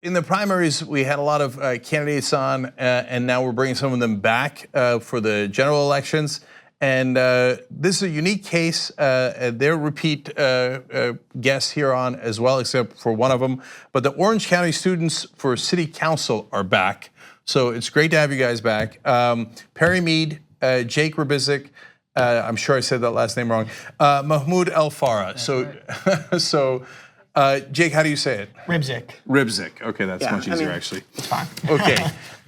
in the primaries, we had a lot of candidates on, and now we're bringing some of them back for the general elections. And this is a unique case. They're repeat guests here on as well, except for one of them. But the Orange County students for City Council are back. So it's great to have you guys back. Perry Meade, Jake Rybczyk, I'm sure I said that last name wrong. Mahmoud El-Farra. So Jake, how do you say it? Rybczyk. Rybczyk. Okay, that's much easier actually. It's fine. Okay,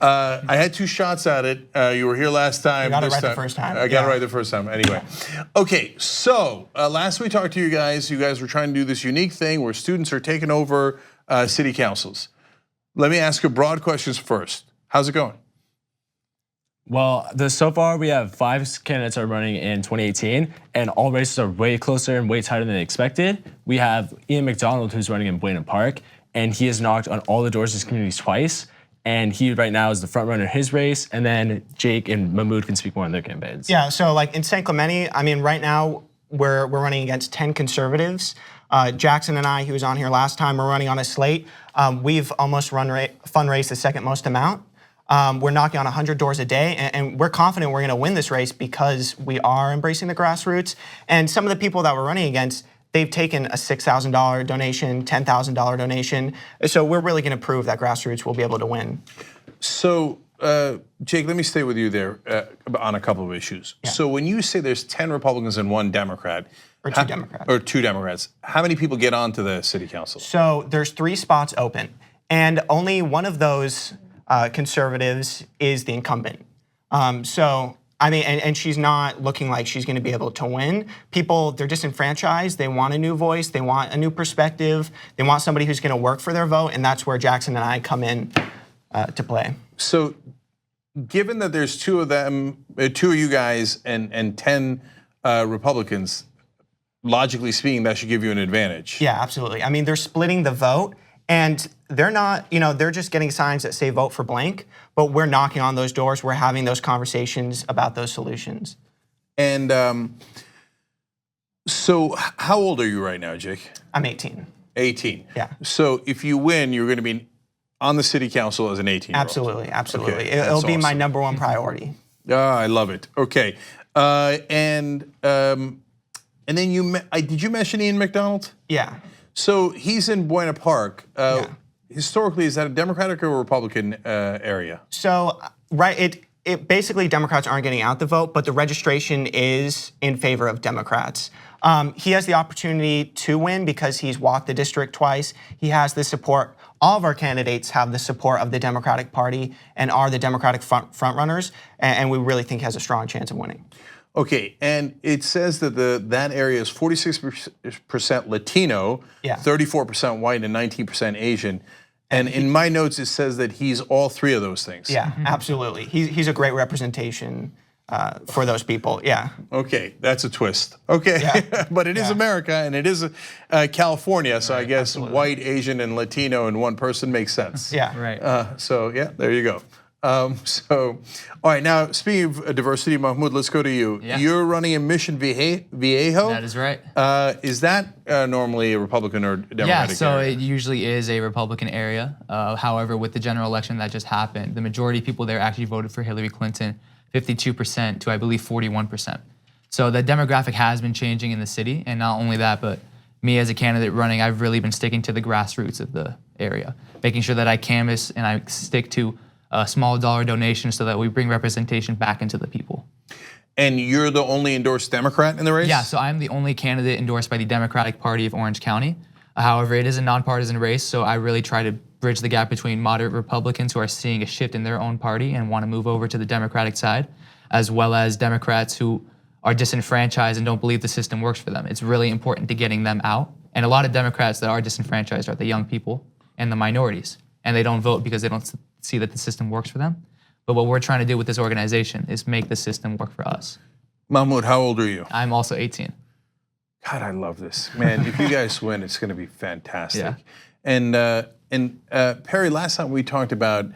I had 2 shots at it. You were here last time. You got it right the first time. I got it right the first time. Anyway, okay. So last we talked to you guys were trying to do this unique thing where students are taking over city councils. Let me ask you broad questions first. How's it going? Well, so far we have 5 candidates are running in 2018, and all races are way closer and way tighter than expected. We have Ian McDonald, who's running in Buena Park, and he has knocked on all the doors of his communities twice. And he right now is the front runner in his race, and then Jake and Mahmoud can speak more on their campaigns. Yeah, so like in St. Clemente, I mean, right now we're running against 10 conservatives. Jackson and I, who was on here last time, we're running on a slate. We've almost fundraised the second most amount. We're knocking on 100 doors a day, and we're confident we're gonna win this race because we are embracing the grassroots. And some of the people that we're running against, they've taken a $6,000 donation, $10,000 donation. So we're really gonna prove that grassroots will be able to win. So, Jake, let me stay with you there on a couple of issues. Yeah. So when you say there's 10 Republicans and 1 Democrat, or 2 Democrats. Or 2 Democrats, how many people get onto the city council? So there's 3 spots open, and only one of those conservatives is the incumbent. So, I mean, and she's not looking like she's gonna be able to win. People, they're disenfranchised, they want a new voice, they want a new perspective, they want somebody who's gonna work for their vote, and that's where Jackson and I come in to play. So, given that there's 2 of them, 2 of you guys and 10 Republicans, logically speaking, that should give you an advantage. Yeah, absolutely. I mean, they're splitting the vote, and they're not, they're just getting signs that say vote for blank, but we're knocking on those doors, we're having those conversations about those solutions. And so how old are you right now, Jake? I'm 18. 18. Yeah. So if you win, you're gonna be on the city council as an 18-year-old. Absolutely, absolutely. Okay, It'll be awesome. my #1 priority. I love it. Okay, and then did you mention Ian McDonald? Yeah. So he's in Buena Park. Historically, is that a Democratic or a Republican area? So, right, it basically Democrats aren't getting out the vote, but the registration is in favor of Democrats. He has the opportunity to win because he's walked the district twice. He has the support. All of our candidates have the support of the Democratic Party and are the Democratic front-runners, and we really think he has a strong chance of winning. Okay, and it says that that area is 46% Latino, 34% white, and 19% Asian. And in my notes, it says that he's all 3 of those things. Yeah, absolutely. He's a great representation for those people, yeah. Okay, that's a twist. Okay, yeah. But it is America, and it is California, so I guess white, Asian, and Latino in one person makes sense. Yeah. Right. So yeah, there you go. All right, now speaking of diversity, Mahmoud, let's go to you. Yeah. You're running in Mission Viejo? That is right. Is that normally a Republican or Democratic Yeah, so area? it usually is a Republican area. However, with the general election that just happened, the majority of people there actually voted for Hillary Clinton, 52% to I believe 41%. So the demographic has been changing in the city, and not only that, but me as a candidate running, I've really been sticking to the grassroots of the area, making sure that I canvass and I stick to small dollar donations so that we bring representation back into the people. And you're the only endorsed Democrat in the race? Yeah, so I'm the only candidate endorsed by the Democratic Party of Orange County. However, it is a nonpartisan race, so I really try to bridge the gap between moderate Republicans who are seeing a shift in their own party and want to move over to the Democratic side, as well as Democrats who are disenfranchised and don't believe the system works for them. It's really important to getting them out. And a lot of Democrats that are disenfranchised are the young people and the minorities, and they don't vote because they don't see that the system works for them. But what we're trying to do with this organization is make the system work for us. Mahmoud, how old are you? I'm also 18. God, I love this. Man, if you guys win, it's gonna be fantastic. Yeah. And Perry, last time we talked about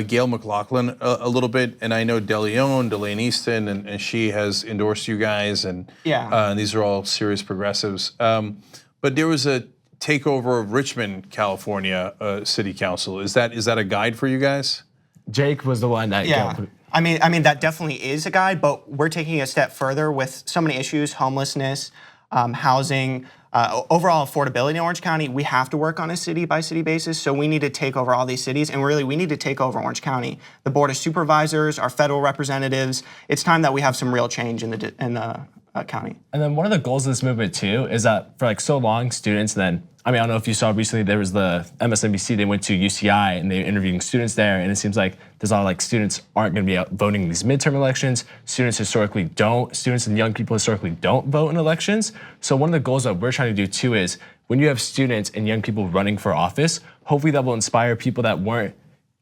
Gail McLaughlin a little bit, and I know DeLeon, Delaney Easton, and she has endorsed you guys, and these are all serious progressives. But there was a takeover of Richmond, California City Council. Is that a guide for you guys? Jake was the one that I mean that definitely is a guide, but we're taking a step further with so many issues: homelessness, housing, overall affordability in Orange County. We have to work on a city-by-city basis, so we need to take over all these cities, and really we need to take over Orange County. The Board of Supervisors, our federal representatives. It's time that we have some real change in the county. And then one of the goals of this movement too is that for like so long, students then, I mean, I don't know if you saw recently, there was the MSNBC, they went to UCI and they were interviewing students there, and it seems like there's a lot of like students aren't gonna be out voting in these midterm elections. Students and young people historically don't vote in elections. So one of the goals that we're trying to do too is when you have students and young people running for office, hopefully that will inspire people that weren't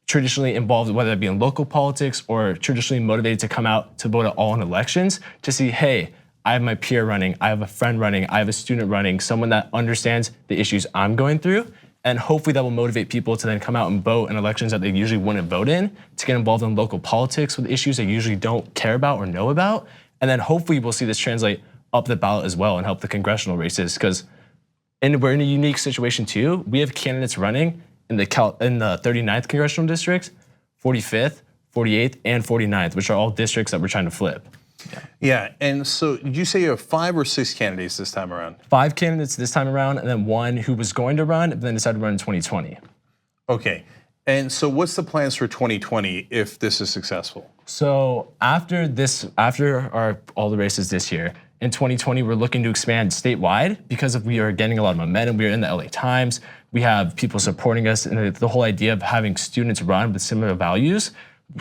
traditionally involved, whether it be in local politics or traditionally motivated to come out to vote at all in elections, to see, hey, I have my peer running, I have a friend running, I have a student running, someone that understands the issues I'm going through, and hopefully that will motivate people to then come out and vote in elections that they usually wouldn't vote in, to get involved in local politics with issues they usually don't care about or know about, and then hopefully we'll see this translate up the ballot as well and help the congressional races, because we're in a unique situation too. We have candidates running in the 39th congressional district, 45th, 48th, and 49th, which are all districts that we're trying to flip. Yeah, and so did you say you have 5 or 6 candidates this time around? 5 candidates this time around, and then one who was going to run, but then decided to run in 2020. Okay, and so what's the plans for 2020 if this is successful? So after all the races this year, in 2020, we're looking to expand statewide because we are getting a lot of momentum. We are in the LA Times. We have people supporting us, and the whole idea of having students run with similar values.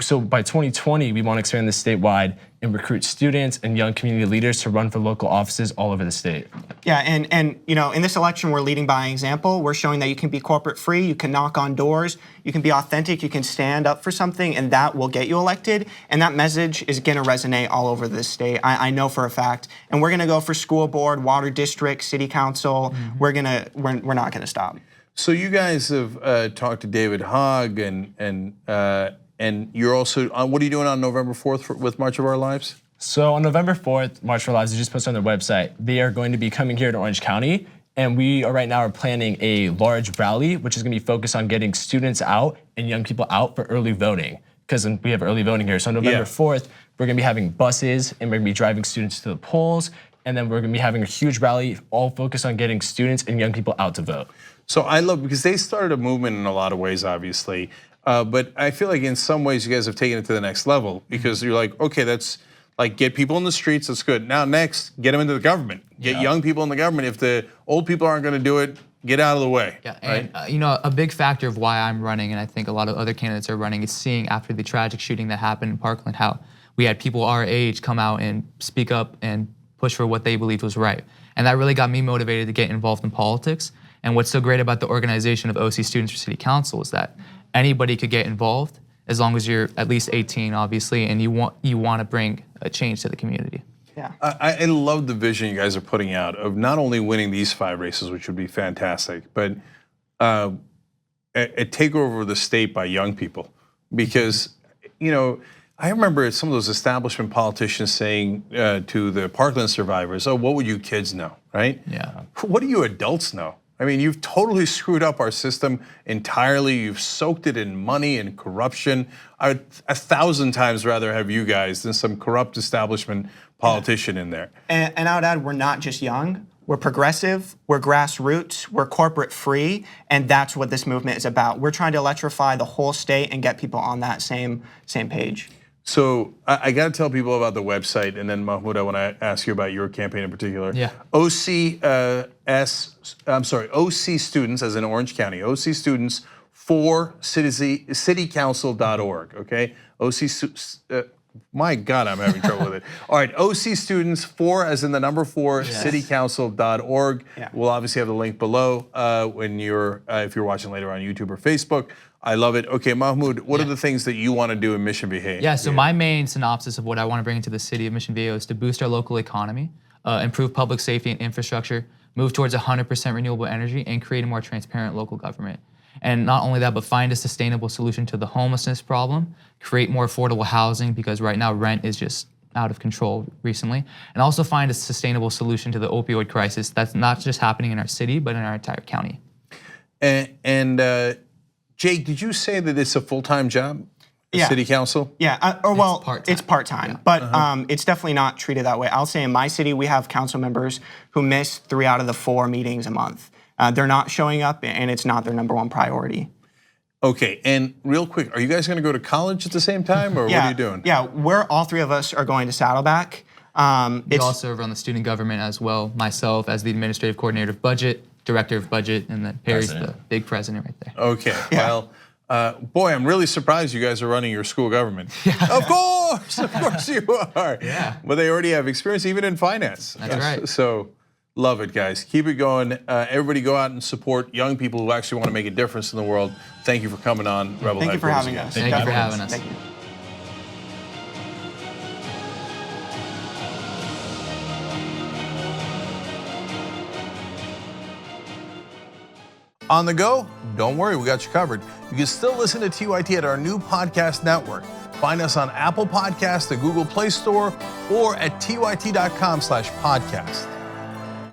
So by 2020, we want to expand this statewide and recruit students and young community leaders to run for local offices all over the state. Yeah, and you know, in this election, we're leading by example. We're showing that you can be corporate free, you can knock on doors, you can be authentic, you can stand up for something, and that will get you elected. And that message is going to resonate all over this state. I know for a fact. And we're going to go for school board, water district, city council. Mm-hmm. We're not going to stop. So you guys have talked to David Hogg and you're also, what are you doing on November 4th with March of Our Lives? So on November 4th, March of Our Lives, they just posted on their website, they are going to be coming here to Orange County, and we are right now planning a large rally, which is gonna be focused on getting students out and young people out for early voting, because we have early voting here. So on November 4th, we're gonna be having buses, and we're gonna be driving students to the polls, and then we're gonna be having a huge rally, all focused on getting students and young people out to vote. So I love, because they started a movement in a lot of ways, obviously. But I feel like in some ways you guys have taken it to the next level, because you're like, okay, that's like get people in the streets, that's good. Now next, get them into the government. Get young people in the government. If the old people aren't gonna do it, get out of the way. Yeah, and you know, a big factor of why I'm running, and I think a lot of other candidates are running, is seeing after the tragic shooting that happened in Parkland, how we had people our age come out and speak up and push for what they believed was right. And that really got me motivated to get involved in politics. And what's so great about the organization of OC Students for City Council is that anybody could get involved as long as you're at least 18, obviously, and you want to bring a change to the community. Yeah. I love the vision you guys are putting out of not only winning these 5 races, which would be fantastic, but a takeover of the state by young people. Because, you know, I remember some of those establishment politicians saying to the Parkland survivors, oh, what would you kids know, right? Yeah. What do you adults know? I mean, you've totally screwed up our system entirely. You've soaked it in money and corruption. I would 1,000 times rather have you guys than some corrupt establishment politician in there. And I would add, we're not just young. We're progressive, we're grassroots, we're corporate free, and that's what this movement is about. We're trying to electrify the whole state and get people on that same page. So I got to tell people about the website, and then Mahmoud, I want to ask you about your campaign in particular. Yeah. OC students, as in Orange County, OC students for citycouncil.org. Okay, my God, I'm having trouble with it. All right, OC students for, as in the number 4, citycouncil.org. Yeah. We'll obviously have the link below when if you're watching later on YouTube or Facebook. I love it. Okay, Mahmoud, what are the things that you want to do in Mission Viejo? Yeah, so my main synopsis of what I want to bring into the city of Mission Viejo is to boost our local economy, improve public safety and infrastructure, move towards 100% renewable energy, and create a more transparent local government. And not only that, but find a sustainable solution to the homelessness problem, create more affordable housing, because right now rent is just out of control recently, and also find a sustainable solution to the opioid crisis that's not just happening in our city, but in our entire county. And Jake, did you say that it's a full-time job? Yeah. City council? Yeah, it's part-time, but it's definitely not treated that way. I'll say in my city, we have council members who miss 3 out of the 4 meetings a month. They're not showing up, and it's not their #1 priority. Okay, and real quick, are you guys going to go to college at the same time, or what are you doing? Yeah, all 3 of us are going to Saddleback. We all serve on the student government as well. Myself as the administrative coordinator of budget, director of budget, and then Perry's the big president right there. Okay, well, boy, I'm really surprised you guys are running your school government. Of course you are. Yeah. But they already have experience even in finance. That's right. So love it, guys. Keep it going. Everybody go out and support young people who actually want to make a difference in the world. Thank you for coming on Rebel Thank you for Headquarters having again. us. Thank you for having us. Thank you. On the go? Don't worry, we got you covered. You can still listen to TYT at our new podcast network. Find us on Apple Podcasts, the Google Play Store, or at tyt.com/podcast.